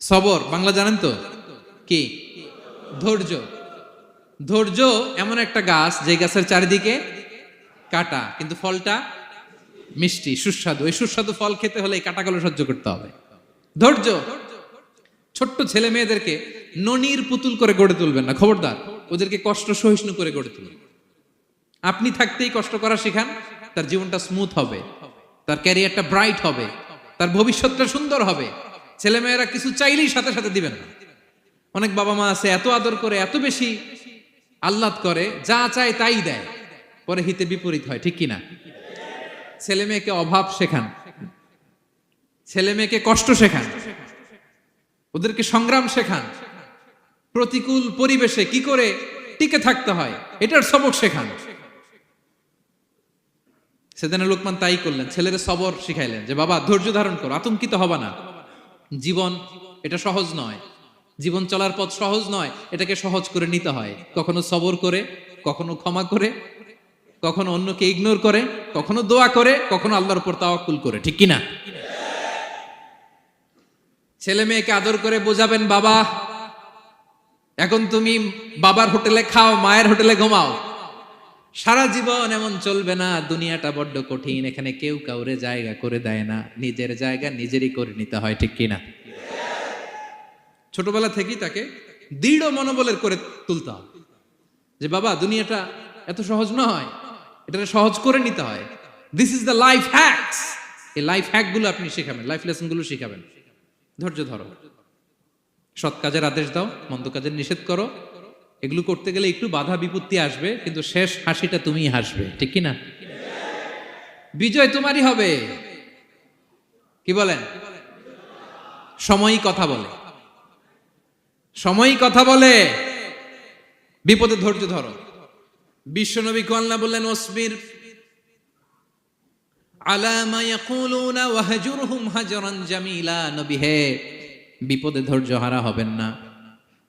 সবর বাংলা জানেন তো কি? ধৈর্য। ধৈর্য এমন একটা গাছ যে গাছের চারিদিকে কাটা, কিন্তু ফলটা মিষ্টি সুস্বাদু। এই সুস্বাদু ফল খেতে হলে এই কাটাগুলো সহ্য করতে হবে। ধৈর্য। ছোট্ট ছেলে মেয়েদেরকে ননির পুতুল করে গড়ে তুলবেন না, খবরদার। ওদেরকে কষ্ট সহিষ্ণু করে গড়ে তুলবেন। আপনি থাকতেই কষ্ট করা শেখান, তার জীবনটা স্মুথ হবে, তার ক্যারিয়ারটা ব্রাইট হবে, তার ভবিষ্যৎটা সুন্দর হবে। ছেলেমেয়েরা কিছু চাইলেই সাথে সাথে দিবেন না। অনেক বাবা মা আছে এত আদর করে, এত বেশি আহ্লাদ করে, যা চায় তাই দেয়, পরে হিতে বিপরীত হয়, ঠিক কিনা? ছেলে মেয়েকে অভাব শেখান, ছেলে মেয়েকে কষ্ট শেখান, ওদেরকে সংগ্রাম শেখান, প্রতিকূল পরিবেশে কি করে টিকে থাকতে হয় এটার সবক শেখান। সেদিন লোকমান তাই করলেন, ছেলের সবর শিখাইলেন যে বাবা ধৈর্য ধারণ করো, আতঙ্কিত হবা না। জীবন এটা সহজ নয়, জীবন চলার পথ সহজ নয়, এটাকে সহজ করে নিতে হয়। কখনো সবর করে, কখনো ক্ষমা করে, কখনো অন্যকে ইগনোর করে, কখনো দোয়া করে, কখনো আল্লাহর উপর তাওয়াক্কুল করে, ঠিক কিনা? ছেলে মেয়েকে আদর করে বোঝাবেন, বাবা এখন তুমি বাবার হোটেলে খাও, মায়ের হোটেলে ঘুমাও। সারা জীবন এমন চলবে না, দুনিয়াটা বড্ড কঠিন, এখানে কেউ কাউরে জায়গা করে দেয় না, নিজের জায়গা নিজেরই করে নিতে হয়, ঠিক কিনা? ছোটবেলা থেকেই তাকে দৃঢ় মনোবলের করে তুলতে হবে যে বাবা দুনিয়াটা এত সহজ নয়, এটা সহজ করে নিতে হয়। This is the life hacks. এই লাইফ হ্যাক গুলো আপনি শেখাবেন, লাইফ লেসন গুলো শিখাবেন। ধৈর্য ধরো, সৎ কাজের আদেশ দাও, মন্দ কাজের নিষেধ করো। এগুলো করতে গেলে একটু বাধা বিপত্তি আসবে, কিন্তু শেষ হাসিটা তুমিই হাসবে, ঠিক কিনা? বিজয় তোমারই হবে। কি বলেন? সময়ই কথা বলে, সময়ই কথা বলে। বিপদে ধৈর্য ধরো। বিশ্বনবী আল্লাহ বললেন, ওসবির আলা মা ইয়াকুলুনা ওয়াহজুরহুম হাজরান জামিলা। নবী হে, বিপদে ধৈর্য হারা হবেন না।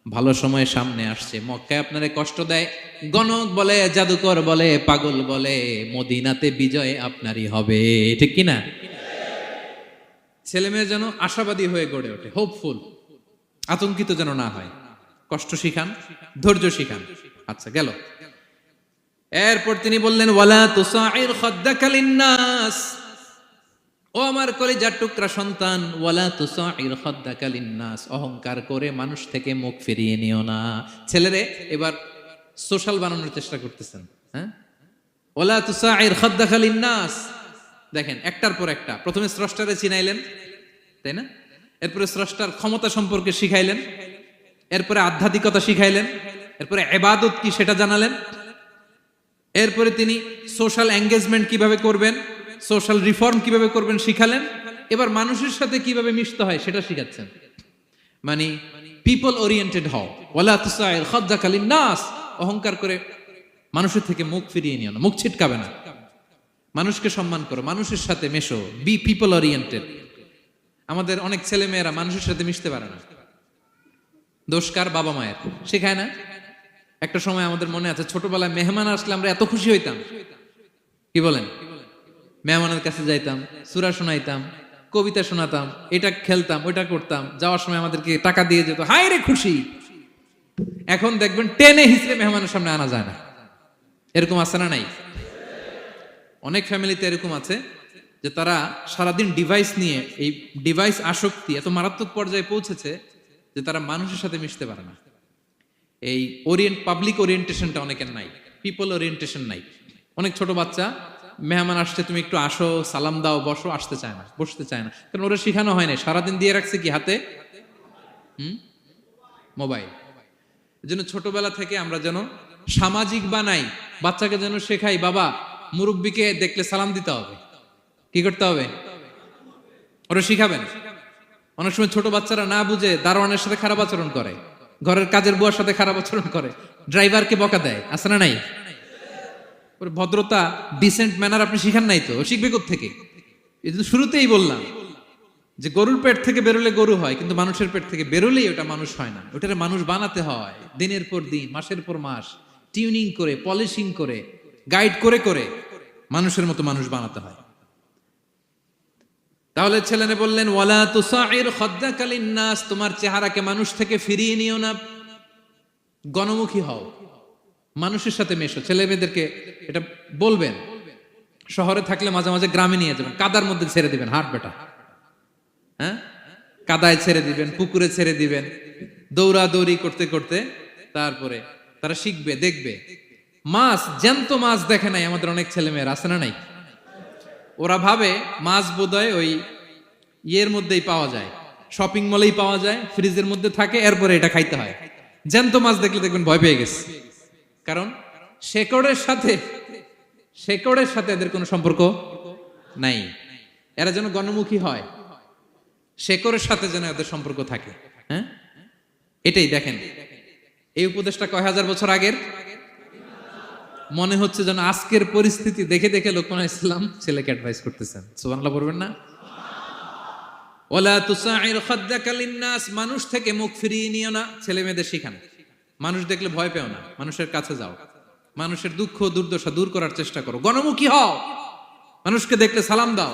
ভালো সময় সামনে আসছে, মক্কায় আপনারে কষ্ট দেয়, গণক বলে, জাদুকর বলে, পাগল বলে, মদিনাতে বিজয় আপনারই হবে, ঠিক কিনা? ছেলে মেয়ে যেন আশাবাদী হয়ে গড়ে ওঠে, হোপফুল, আতঙ্কিত যেন না হয়। কষ্ট শিখান, ধৈর্য শিখান। আচ্ছা গেল। এরপর তিনি বললেন, ওয়ালা তুসাইর খাদ্দাকা লিন্নাস। ও আমার কলিজার টুকরা সন্তান, ওয়ালা তুসাইর খাদ্দাকা লিন্নাস, অহংকার করে মানুষ থেকে মুখ ফিরিয়ে নিও না। ছেলেরে এবার সোশ্যাল বানানোর চেষ্টা করতেছেন, হ্যাঁ? ওয়ালা তুসাইর খাদ্দাকা লিন্নাস। দেখেন একটার পর একটা, প্রথমে স্রষ্টারে চিনাইলেন, তাই না? এরপরে স্রষ্টার ক্ষমতা সম্পর্কে শিখাইলেন, এরপরে আধ্যাত্মিকতা শিখাইলেন, এরপরে ইবাদত কি সেটা জানালেন, এরপরে তিনি সোশ্যাল এঙ্গেজমেন্ট কিভাবে করবেন, সোশ্যাল রিফর্ম কিভাবে করবেন শিখালেন। এবার মানুষের সাথে কিভাবে মিশতে হয় সেটা শিখাচ্ছেন। মানে পিপল ওরিয়েন্টেড হও, ওয়ালা তুসাইর খাদ্দাকা লিন্নাস। অহংকার করে মানুষের থেকে মুখ ফিরিয়ে নিও না, মুখ ছিটকাবে না। মানুষকে সম্মান করো, মানুষের সাথে মেশো, বি পিপল ওরিয়েন্টেড। আমাদের অনেক ছেলে মেয়েরা মানুষের সাথে মিশতে পারে না। দোষ কার? বাবা মায়ের, শেখায় না। একটা সময় আমাদের মনে আছে, ছোটবেলায় মেহমান আসলে আমরা এত খুশি হইতাম, কি বলেন? মেহমানের কাছে যাইতাম, সূরা শোনাইতাম, কবিতা শোনাতাম, এটা খেলতাম, ওইটা করতাম, যাওয়ার সময় আমাদেরকে টাকা দিয়ে যেত, হায় রে খুশি। এখন দেখবেন টেনে হিসেবে মেহমানের সামনে আনা যায় না। এরকম আছে না নাই? অনেক ফ্যামিলিতে এরকম আছে যে তারা সারাদিন ডিভাইস নিয়ে, এই ডিভাইস আসক্তি এত মারাত্মক পর্যায়ে পৌঁছেছে যে তারা মানুষের সাথে মিশতে পারে না। এই পাবলিক ওরিয়েন্টেশনটা অনেকের নাই, পিপল ওরিয়েন্টেশন নাই। অনেক ছোট বাচ্চা, মেহমান আসছে, তুমি একটু আসো, সালাম দাও, বসো, আসতে চায় না, বসতে চায় না, কারণ ওরা শিখানো হয় না। সারাদিন দিয়ে রাখছে কি হাতে? মোবাইল। এই জন্য ছোটবেলা থেকে আমরা যেন সামাজিক বানাই, বাচ্চাকে যেন শেখাই, বাবা মুরব্বীকে দেখলে সালাম দিতে হবে। কি করতে হবে? ওরা শিখাবেন। অনেক সময় ছোট বাচ্চারা না বুঝে দারোয়ানের সাথে খারাপ আচরণ করে, ঘরের কাজের বুয়ার সাথে খারাপ আচরণ করে, ড্রাইভারকে বকা দেয়, আছে না নাই? ভদ্রতা, ডিসেন্ট ম্যানার আপনি শিখান নাই, তো শিখবে কোত্থেকে? এই জন্য শুরুতেই বললাম যে গরুর পেট থেকে বেরোলে গরু হয়, কিন্তু মানুষের পেট থেকে বেরোলেই ওটা মানুষ হয় না। ওটারে মানুষ বানাতে হয় দিনের পর দিন, মাসের পর মাস, টিউনিং করে, পলিশিং করে, গাইড করে করে মানুষের মতো মানুষ বানাতে হয়। তাহলে ছেলেনে বললেন ওয়ালা তুসাইর খাদ্দাকা লিন্নাস, তোমার চেহারাকে মানুষ থেকে ফিরিয়ে নিও না, গণমুখী হও, মানুষের সাথে মেশো। ছেলে মেয়েদেরকে এটা বলবেন। শহরে থাকলে মাঝে মাঝে গ্রামে নিয়ে যাবেন, কাদার মধ্যে ছেড়ে দিবেন, হাট বেটা, হ্যাঁ, কাদায় ছেড়ে দিবেন, পুকুরে ছেড়ে দিবেন, দৌড়াদৌড়ি করতে করতে তারপরে তারা শিখবে, দেখবে। মাছ, জ্যান্ত মাছ দেখে নাই আমাদের অনেক ছেলে মেয়ের, আছে না নাই? ওরা ভাবে মাছ বোধহয় ওই ইয়ের মধ্যেই পাওয়া যায়, শপিং মলেই পাওয়া যায়, ফ্রিজের মধ্যে থাকে, এরপরে এটা খাইতে হয়। জ্যান্ত মাছ দেখলে দেখবেন ভয় পেয়ে গেছে, কারণ শেকড়ের সাথে এদের কোনো সম্পর্ক নাই। এরা যেন গণমুখী হয়, শেকড়ের সাথে যেন এদের সম্পর্ক থাকে। হ্যাঁ, এটাই দেখেন, এই উপদেশটা কয় হাজার বছর আগের। মনে হচ্ছে যেন আজকের পরিস্থিতি দেখে দেখে লোকমান ইসলাম ছেলেকে অ্যাডভাইস করতেছেন। সুবহানাল্লাহ পড়বেন না? ওয়ালা তুসাইর খাদ্দাকা লিন্নাস, মানুষ থেকে মুখ ফিরিয়ে নিও না, ছেলে মেয়েদের শিখান। মানুষ দেখলে ভয় পেও না, মানুষের কাছে যাও, মানুষের দুঃখ দুর্দশা দূর করার চেষ্টা করো, গণমুখী হও, মানুষকে দেখলে সালাম দাও।